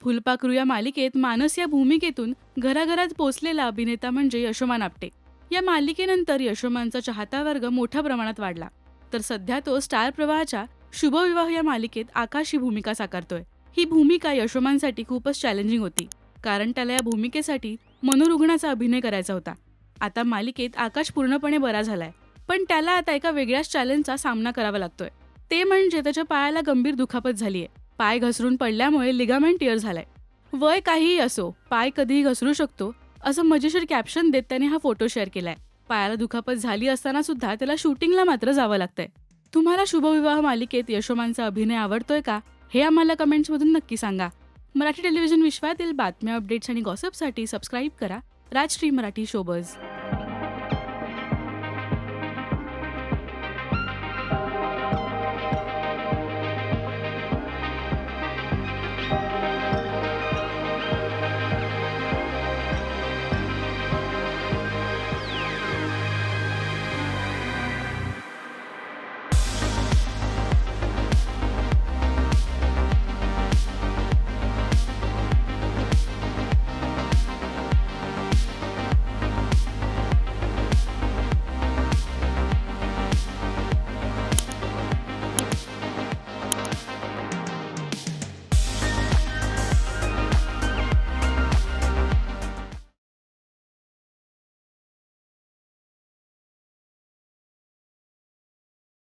फुलपाखरू या मालिकेत मानस या भूमिकेतून घराघरात पोचलेला अभिनेता म्हणजे यशोमान आपटे. या मालिकेनंतर यशोमानचा चाहता वर्ग मोठ्या प्रमाणात वाढला. तर सध्या तो स्टार प्रवाहाच्या शुभविवाह या मालिकेत आकाश ही भूमिका साकारतोय. ही भूमिका यशोमानसाठी खूपच चॅलेंजिंग होती, कारण त्याला या भूमिकेसाठी मनोरुग्णाचा अभिनय करायचा होता. आता मालिकेत आकाश पूर्णपणे बरा झालाय, पण त्याला आता एका वेगळ्याच चॅलेंजचा सामना करावा लागतोय. ते म्हणजे त्याच्या पायाला गंभीर दुखापत झालीय. पाय घसरून पडल्यामुळे लिगामेंट टिअर झालाय. वय काहीही असो, पाय कधीही घसरू शकतो, असं मजेशीर कॅप्शन देत त्याने हा फोटो शेअर केलाय. पायाला दुखापत झाली असताना सुद्धा त्याला शूटिंगला मात्र जावं लागतंय. तुम्हाला शुभविवाह मालिकेत यशोमानचा अभिनय आवडतोय का, हे आम्हाला कमेंट्समधून नक्की सांगा. मराठी टेलिव्हिजन विश्वातील बातम्या, अपडेट्स आणि गॉसिपसाठी सबस्क्राईब करा राजश्री मराठी शोबज.